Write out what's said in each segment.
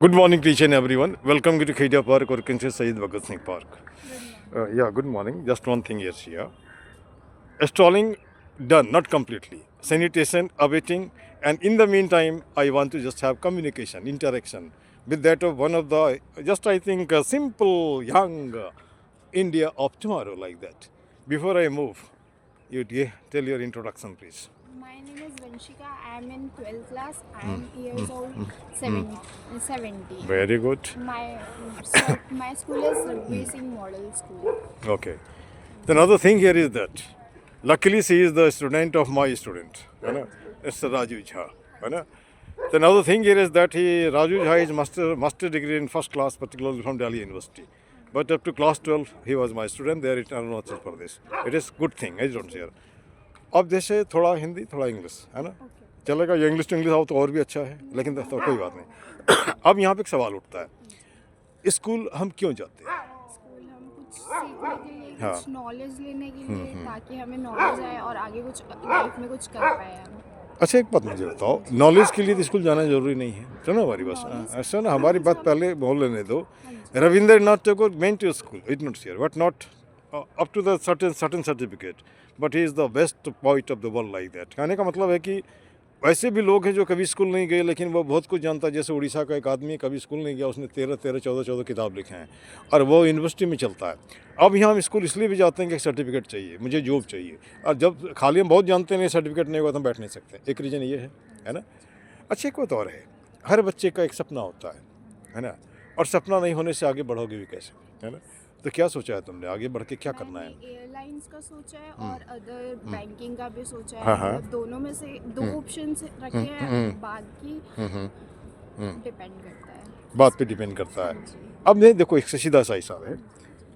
Good morning to each and everyone. Welcome to Khedia Park or can say Syed Bhagat Singh Park. Yeah, good morning. Just one thing here. Installing done, not completely. Sanitation awaiting, and in the meantime, I want to just have communication, interaction with that of one of the just I think simple young India of tomorrow like that. Before I move, tell your introduction, please. My name is Vanshika. I am in 12th class. I am years old, 17. Very good. My school is Rugby Singh Model School. Okay. The another thing here is that luckily she is the student of my student. है ना? It's Raju Jha. है ना? The another thing here is that Raju Jha is master degree in first class, particularly from Delhi University. But up to class 12, he was my student there in Arunachal Pradesh. It is good thing, I don't share. अब जैसे थोड़ा हिंदी थोड़ा English है ना चलेगा ये English to English आओ तो और भी अच्छा है लेकिन तो कोई बात नहीं अब यहाँ पे एक सवाल उठता है स्कूल हम क्यों जाते हैं स्कूल हम कुछ सीखने के लिए, हाँ कुछ नॉलेज लेने के लिए, ताकि हमें नॉलेज आए और आगे कुछ लाइफ में कुछ कर पाए हम। अच्छा एक बात मुझे बताओ नॉलेज के लिए तो स्कूल जाना जरूरी नहीं है सुनो हमारी बात ऐसा ना हमारी बात पहले बोल लेने दो Rabindranath Tagore went to school it not here but not up to the certain certificate but he is the best point of the world like that कहने का मतलब है कि वैसे भी लोग हैं जो कभी स्कूल नहीं गए लेकिन वो बहुत कुछ जानता है जैसे उड़ीसा का एक आदमी कभी स्कूल नहीं गया उसने 13 14 किताब लिखे हैं और वो यूनिवर्सिटी में चलता है अब यहाँ हम स्कूल इसलिए भी जाते हैं कि सर्टिफिकेट चाहिए मुझे जॉब चाहिए और जब खाली हम बहुत जानते हैं सर्टिफिकेट नहीं हुआ तो हम बैठ नहीं सकते एक रीज़न ये है ना अच्छा एक बात और है हर बच्चे का एक सपना होता है ना और सपना नहीं होने से आगे बढ़ोगे भी कैसे है ना तो क्या सोचा है तुमने आगे बढ़ के क्या करना है एयरलाइंस का सोचा है और अदर बैंकिंग का भी सोचा है। हाँ हाँ मतलब दोनों में से दो ऑप्शन रखे हैं, बाकी डिपेंड करता है। बात पे डिपेंड करता है अब नहीं देखो एक सीधा सा हिसाब है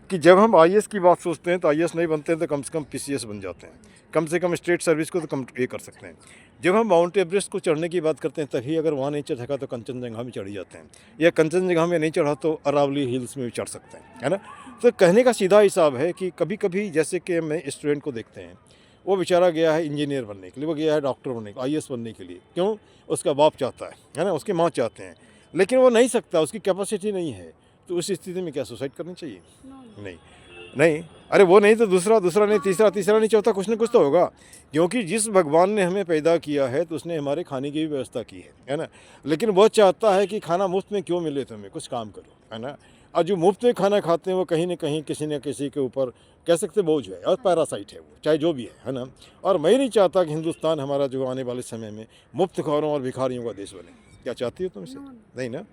कि जब हम आईएएस की बात सोचते हैं तो आईएएस नहीं बनते हैं तो कम से कम पीसीएस बन जाते हैं कम से कम स्टेट सर्विस को तो कम ये कर सकते हैं जब हम माउंट एवरेस्ट को चढ़ने की बात करते हैं तभी अगर वहाँ नहीं चढ़ सका तो कंचनजंगा में चढ़ जाते हैं या कंचनजंगा में नहीं चढ़ा तो अरावली हिल्स में भी चढ़ सकते हैं है ना तो कहने का सीधा हिसाब है कि कभी कभी जैसे कि मैं स्टूडेंट को देखते हैं वो बेचारा गया है इंजीनियर बनने के लिए वो गया है डॉक्टर बनने के आईएएस बनने के लिए क्यों उसका बाप चाहता है ना उसकी माँ चाहते हैं लेकिन वो नहीं सकता उसकी कैपेसिटी नहीं है तो उस स्थिति में क्या सुसाइड करनी चाहिए नहीं नहीं अरे वो नहीं तो दूसरा दूसरा नहीं तीसरा तीसरा नहीं चौथा कुछ ना कुछ तो होगा क्योंकि जिस भगवान ने हमें पैदा किया है तो उसने हमारे खाने की भी व्यवस्था की है ना लेकिन वो चाहता है कि खाना मुफ्त में क्यों मिले तुम्हें कुछ काम करो है ना और जो मुफ्त में खाना खाते हैं वो कहीं ना कहीं किसी न किसी के ऊपर कह सकते बोझ है और पैरासाइट है वो चाहे जो भी है ना और मैं नहीं चाहता कि हिंदुस्तान हमारा जो आने वाले समय में मुफ्त खौरों और भिखारियों का देश बने क्या चाहती हो तुम इसे नहीं ना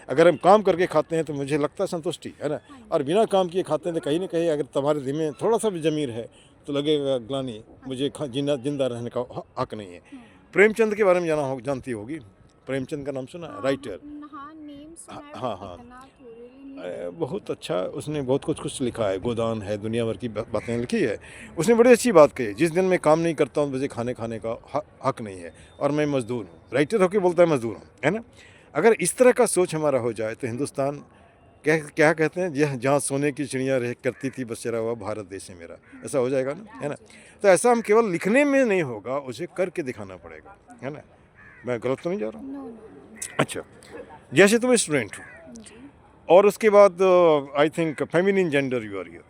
अगर हम काम करके खाते हैं तो मुझे लगता है संतुष्टि है ना और बिना काम किए खाते हैं तो कहीं ना कहीं अगर तुम्हारे दिल में थोड़ा सा भी ज़मीर है तो लगेगा ग्लानी मुझे जिंदा रहने का हक नहीं है प्रेमचंद के बारे में जानती होगी प्रेमचंद का नाम सुना है राइटर हाँ हाँ बहुत अच्छा उसने बहुत कुछ लिखा है गोदान है दुनिया भर की बातें लिखी है उसने बड़ी अच्छी बात कही जिस दिन मैं काम नहीं करता हूँ मुझे खाने का हक नहीं है और मैं मजदूर हूँ राइटर होकर बोलता है मजदूर हूँ है ना अगर इस तरह का सोच हमारा हो जाए तो हिंदुस्तान क्या कहते हैं जहाँ सोने की चिड़िया रह करती थी बसेरा हुआ भारत देश है मेरा ऐसा हो जाएगा ना है ना तो ऐसा हम केवल लिखने में नहीं होगा उसे करके दिखाना पड़ेगा है ना मैं गलत तो नहीं जा रहा हूँ अच्छा जैसे तुम स्टूडेंट हो और उसके बाद I think feminine gender you are here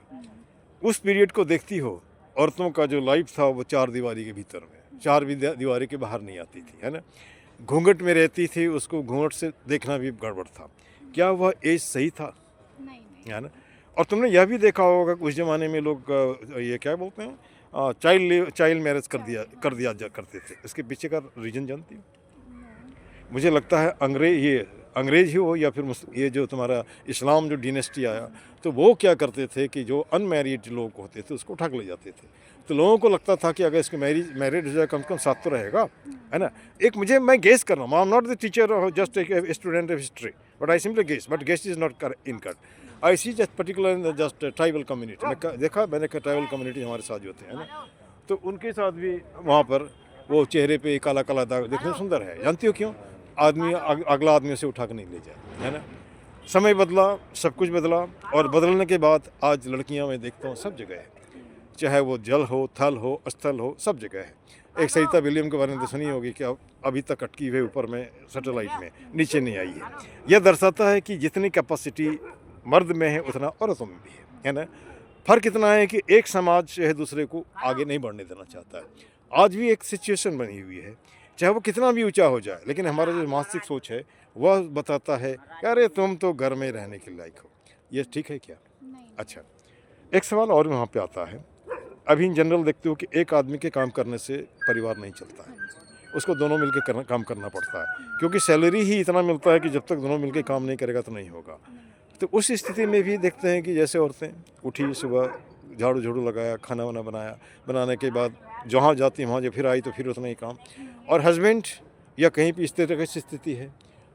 उस पीरियड को देखती हो औरतों का जो लाइफ था वो चार दीवारी के भीतर में चार दीवारी के बाहर नहीं आती थी है ना घूंघट में रहती थी उसको घूंघट से देखना भी गड़बड़ था क्या वह एज सही था नहीं है ना और तुमने यह भी देखा होगा उस ज़माने में लोग ये क्या बोलते हैं चाइल्ड मैरिज कर दिया करते थे इसके पीछे का रीज़न जानती हो मुझे लगता है अंग्रेज ही हो या फिर ये जो तुम्हारा इस्लाम जो डिनेस्टी आया तो वो क्या करते थे कि जो अनमैरिड लोग होते थे उसको उठा के ले जाते थे तो लोगों को लगता था कि अगर इसको मैरिड हो जाए कम से कम साथ तो रहेगा है ना एक मैं गेस कर रहा हूँ I am not the teacher just a student of history but I simply guess but guess is not in cut I see just particular just tribal community मैंने ट्राइबल कम्युनिटी हमारे साथ जो होते हैं ना तो उनके साथ भी वहाँ पर वो चेहरे पे काला काला दाग देखने में सुंदर है जानती हो क्यों आदमी अगला आदमी उसे उठा के नहीं ले जाए है ना समय बदला सब कुछ बदला और बदलने के बाद आज लड़कियां मैं देखता हूँ सब जगह है चाहे वो जल हो, थल हो, स्थल हो, सब जगह है। एक सरिता विलियम के बारे में तो सुनी होगी कि अब अभी तक अटकी हुई ऊपर में सैटेलाइट में, नीचे नहीं आई है। यह दर्शाता है कि जितनी कैपेसिटी मर्द में है उतना औरतों में भी है ना। फ़र्क इतना है कि एक समाज जो है दूसरे को आगे नहीं बढ़ने देना चाहता है। आज भी एक सिचुएशन बनी हुई है, चाहे वो कितना भी ऊंचा हो जाए, लेकिन हमारा जो मानसिक सोच है वह बताता है कि अरे तुम तो घर में रहने के लायक हो। ये ठीक है क्या? नहीं। अच्छा, एक सवाल और वहाँ पे आता है। अभी इन जनरल देखते हो कि एक आदमी के काम करने से परिवार नहीं चलता है, उसको दोनों मिलकर काम करना पड़ता है, क्योंकि सैलरी ही इतना मिलता है कि जब तक दोनों मिलकर काम नहीं करेगा तो नहीं होगा। तो उस स्थिति में भी देखते हैं कि जैसे औरतें उठी, सुबह झाड़ू झाड़ू लगाया, खाना वाना बनाया, बनाने के बाद जहाँ जाती वहाँ जब फिर आई तो फिर उतना ही काम। और हस्बैंड या कहीं भी इस तरह की स्थिति है,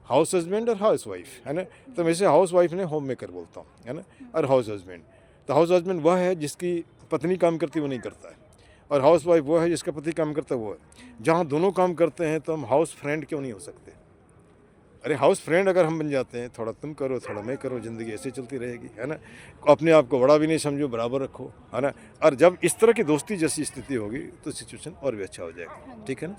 हाउस हस्बैंड और हाउस वाइफ है ना। तो मैं इसे हाउस वाइफ ने होम मेकर बोलता हूँ, है ना। और हाउस हस्बैंड, तो हाउस हस्बैंड वह है जिसकी पत्नी काम करती वो नहीं करता है, और हाउस वाइफ वो है जिसका पति काम करता है वो है। जहाँ दोनों काम करते हैं तो हम हाउस फ्रेंड क्यों नहीं हो सकते? अरे हाउस फ्रेंड अगर हम बन जाते हैं, थोड़ा तुम करो थोड़ा मैं करो, ज़िंदगी ऐसे चलती रहेगी, है ना। अपने आप को बड़ा भी नहीं समझो, बराबर रखो, है ना। और जब इस तरह की दोस्ती जैसी स्थिति होगी तो सिचुएशन और भी अच्छा हो जाएगा, ठीक है ना।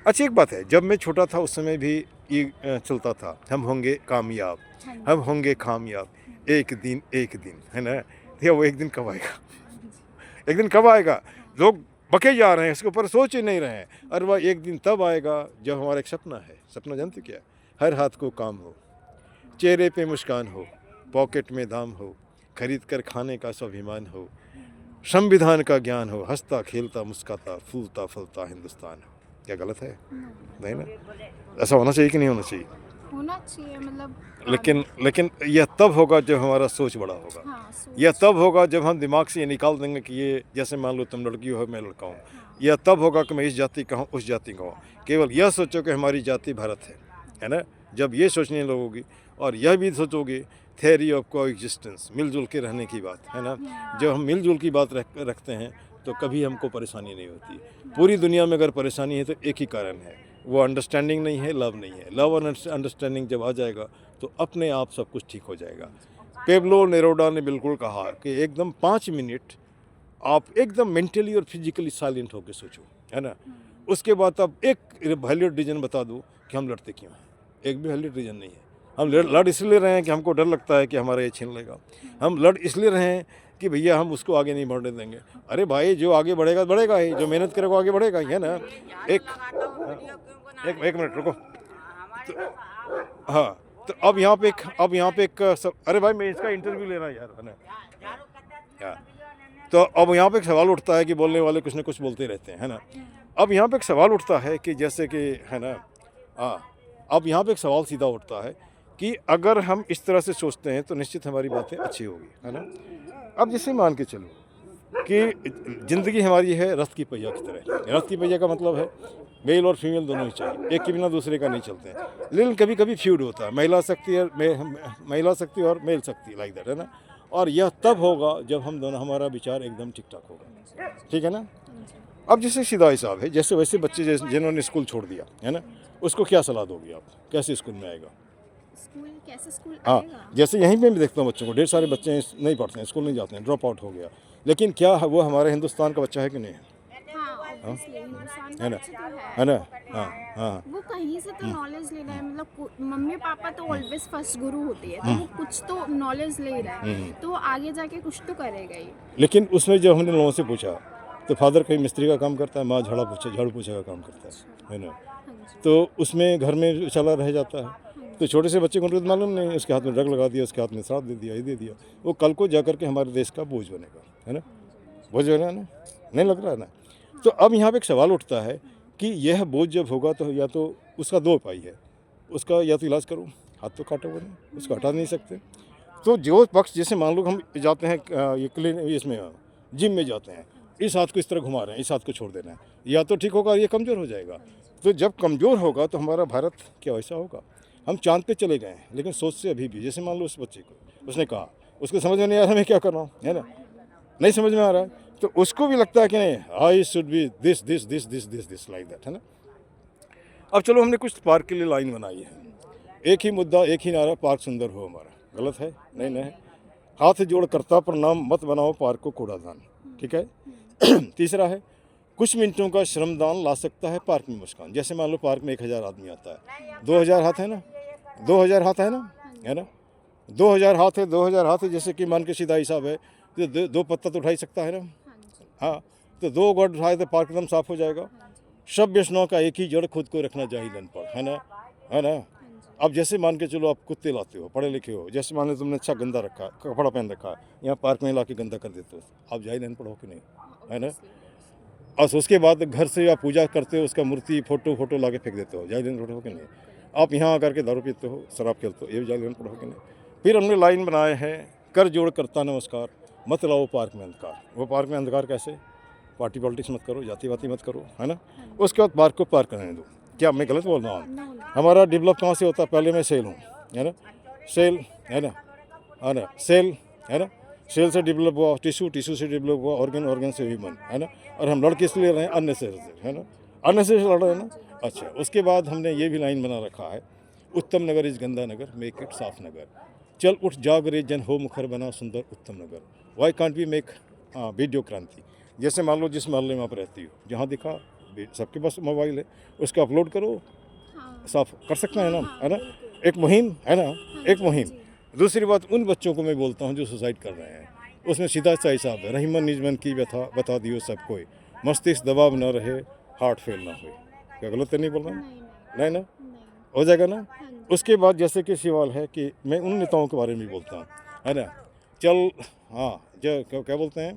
अच्छा, एक बात है, जब मैं छोटा था उस समय भी ये चलता था, हम होंगे कामयाब, हम होंगे कामयाब, एक दिन, है ना। ये वो एक दिन कब आएगा? एक दिन कब आएगा? लोग बके जा रहे हैं, इसके ऊपर सोच ही नहीं रहे हैं। और वह एक दिन तब आएगा जब हमारा एक सपना है। सपना जानते क्या है? हर हाथ को काम हो, चेहरे पे मुस्कान हो, पॉकेट में दाम हो, खरीद कर खाने का स्वाभिमान हो, संविधान का ज्ञान हो, हंसता खेलता मुस्काता फूलता फलता हिंदुस्तान हो। क्या गलत है? नहीं ना। ऐसा होना चाहिए कि नहीं होना चाहिए? होना चाहिए, मतलब लेकिन यह तब होगा जब हमारा सोच बड़ा होगा। हाँ, सोच। यह तब होगा जब हम दिमाग से ये निकाल देंगे कि ये, जैसे मान लो तुम लड़की हो मैं लड़का हूँ, यह तब होगा कि मैं इस जाति का हूँ उस जाति का हूँ। केवल यह सोचो कि हमारी जाति भारत है ना। जब ये सोचने लगोगी और यह भी सोचोगे थ्योरी ऑफ को एग्जिस्टेंस, मिलजुल के रहने की बात, है ना। जब हम मिलजुल की बात रखते हैं तो कभी हमको परेशानी नहीं होती। पूरी दुनिया में अगर परेशानी है तो एक ही कारण है, वो अंडरस्टैंडिंग नहीं है, लव नहीं है। लव और अंडरस्टैंडिंग जब आ जाएगा तो अपने आप सब कुछ ठीक हो जाएगा। पेब्लो नेरूदा ने बिल्कुल कहा कि एकदम 5 मिनट आप एकदम मेंटली और फिजिकली साइलेंट होकर सोचो, है ना। उसके बाद आप एक वैलिड रीज़न बता दो कि हम लड़ते क्यों हैं। एक भी वैलिड रीज़न नहीं है। हम लड़ इसलिए रहे हैं कि हमको डर लगता है कि हमारा ये छीन लेगा। हम लड़ इसलिए रहे हैं कि भैया हम उसको आगे नहीं बढ़ने देंगे। अरे भाई, जो आगे बढ़ेगा बढ़ेगा ही, जो मेहनत करेगा आगे बढ़ेगा ही, है ना। एक मिनट रुको। हाँ, तो अब यहाँ पे एक अरे भाई, मैं इसका इंटरव्यू ले रहा यार, है ना। तो अब यहाँ पे एक सवाल उठता है कि बोलने वाले कुछ ना कुछ बोलते रहते हैं, है ना। अब यहाँ पे एक सवाल उठता है कि जैसे कि, है ना, अब यहाँ पे एक सवाल सीधा उठता है कि अगर हम इस तरह से सोचते हैं तो निश्चित हमारी बातें अच्छी होगी, है ना। अब जैसे मान के चलो कि ज़िंदगी हमारी है रथ की पहिया की तरह। रथ की पहिया का मतलब है मेल और फीमेल दोनों ही चाहिए, एक के बिना दूसरे का नहीं चलते हैं। लेकिन कभी कभी फ्यूड होता है, महिला शक्ति और मेल शक्ति, लाइक दैट, है ना। और यह तब होगा जब हम दोनों, हमारा विचार एकदम ठीक ठाक होगा, ठीक है ना। अब जैसे सीधा हिसाब है, जैसे वैसे बच्चे जिन्होंने स्कूल छोड़ दिया, है ना, उसको क्या सलाह दोगे आप? कैसे स्कूल में आएगा? कैसे स्कूल हाँ, आएगा? जैसे यहीं पे भी देखता हूँ बच्चों को, ढेर सारे बच्चे नहीं पढ़ते हैं, स्कूल नहीं जाते हैं, ड्रॉप आउट हो गया। लेकिन क्या वो हमारे हिंदुस्तान का बच्चा है कि नहीं है? हाँ, obviously, हिंदुस्तान का है ना, बच्चा तो है ना। हाँ हाँ, वो कहीं से तो नॉलेज ले रहा है, मतलब मम्मी पापा तो ऑलवेज फर्स्ट गुरु होती है, तो वो कुछ तो नॉलेज ले रहा है, तो आगे जाके कुछ तो करेगा ही। लेकिन उसमें जब हमने लोगों से पूछा तो फादर कहीं मिस्त्री का काम करता है, माँ झाड़ू पोछा का काम करता है ना। तो उसमें घर में चला रह जाता है। तो छोटे से बच्चे को तो मालूम नहीं, उसके हाथ में ड्रग लगा दिया, उसके हाथ में श्राप दे दिया, ये दे दिया, वो कल को जाकर के हमारे देश का बोझ बनेगा, है ना। बोझ बनेगा ना, नहीं लग रहा है ना। तो अब यहाँ पे एक सवाल उठता है कि यह बोझ जब होगा तो या तो उसका दो उपाय है, उसका या तो इलाज करो, हाथ तो काटो वो नहीं, उसको हटा नहीं सकते। तो जो पक्ष, जैसे मान लो हम जाते हैं ये इसमें जिम में जाते हैं, इस हाथ को इस तरह घुमा रहे हैं, इस हाथ को छोड़ देना है, या तो ठीक होगा, ये कमज़ोर हो जाएगा। तो जब कमज़ोर होगा तो हमारा भारत क्या वैसा होगा? हम चांद पे चले गए हैं, लेकिन सोच से अभी भी, जैसे मान लो उस बच्चे को, उसने कहा, उसको समझ में नहीं आ रहा मैं क्या कर रहा हूँ, है ना, नहीं समझ में आ रहा है, तो उसको भी लगता है कि नहीं, I should be this this this this this this like that, है ना। अब चलो, हमने कुछ पार्क के लिए लाइन बनाई है, एक ही मुद्दा एक ही नारा, पार्क सुंदर हो हमारा। गलत है? नहीं। हाथ जोड़ करता प्रणाम, मत बनाओ पार्क को कूड़ादान। ठीक है। तीसरा है कुछ मिनटों का श्रमदान ला सकता है पार्क में मुस्कान। जैसे मान लो पार्क में 1000 आदमी आता है, 2000 हाथ है ना, 2000 हाथ है ना, 2000 हाथ है, 2000 हाथ है, जैसे कि मान के सीधा हिसाब है तो दो पत्ता तो उठा ही सकता है ना। हाँ जी। हाँ, तो 2 गॉड उठाए तो पार्क एकदम साफ हो जाएगा। हाँ जी। सब व्यसनों का एक ही जड़ खुद को रखना चाहिए धन पर, है ना, है ना। हाँ जी। अब जैसे मान के चलो आप कुत्ते लाते हो, पढ़े लिखे हो, जैसे मान लो तुमने अच्छा गंदा रखा कपड़ा पहन रखा है, यहाँ पार्क में ला के गंदा कर देते हो, आप जाहिल अनपढ़ हो कि नहीं, है ना। और उसके बाद घर से आप पूजा करते हो, उसका मूर्ति फोटो ला के फेंक देते हो, जाहिल अनपढ़ हो कि नहीं। आप यहाँ आकर के दारू पीते हो, शराब खेलते हो, ये भी जाहिल अनपढ़ हो कि नहीं। फिर हमने लाइन बनाए हैं, कर जोड़ करता नमस्कार, मत लाओ पार्क में अंधकार। वो पार्क में अंधकार कैसे, पार्टी पॉलिटिक्स मत करो, जाति वाती मत करो, है ना। उसके बाद पार्क को पार्क करने दो। क्या मैं गलत बोल रहा हूँ? हमारा डेवलप कहाँ से होता है, पहले मैं सेल हूँ, है ना, सेल, है ना, है ना, सेल, है ना, सेल से डेवलप हुआ टिश्यू, टिश्यू से डेवलप हुआ ऑर्गन, ऑर्गन से ह्यूमन, है ना। और हम लड़ किस लिए रहे हैं, अन्य से, है ना, अन्य से लड़ रहे हैं ना। अच्छा, उसके बाद हमने ये भी लाइन बना रखा है, उत्तम नगर इज गंदा नगर, मेक इट साफ नगर। चल उठ जाग रे जन हो मुखर बना सुंदर Uttam Nagar. Why can't we make video क्रांति। जैसे मान लो जिस मोहल्ले में आप रहती हो, जहाँ दिखा सबके पास मोबाइल है, उसको अपलोड करो, साफ कर सकते हैं ना, है ना। एक मुहिम, है ना, एक मुहिम। दूसरी बात, उन बच्चों को मैं बोलता हूँ जो सुसाइड कर रहे हैं, उसमें सीधा सा हिसाब है, रहीमन निजमन की व्यथा बता दियो सब कोई, मस्तिष्क दबाव न रहे, हार्ट फेल ना हो। क्या गलत तो नहीं बोल रहा? नहीं ना, हो जाएगा ना। उसके बाद जैसे कि सवाल है कि मैं उन नेताओं के बारे में भी बोलता हूँ, है ना। चल, हाँ, जो क्या बोलते हैं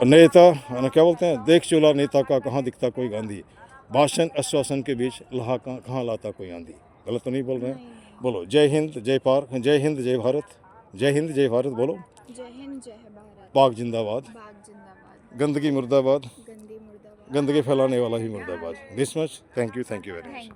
नेता, है ना, क्या बोलते हैं, देख चोला नेता का कहाँ दिखता कोई गांधी, भाषण आश्वासन के बीच लहा कहाँ लाता कोई आंधी। गलत तो नहीं बोल रहे हैं? बोलो जय हिंद जय पार्क, जय हिंद जय भारत, जय हिंद जय भारत, बोलो जय हिंद जय भारत, पाक जिंदाबाद, पाक जिंदाबाद, गंदगी मुर्दाबाद, गंदी मुर्दाबाद, गंदगी फैलाने वाला ही मुर्दाबाद। This much, thank you very much.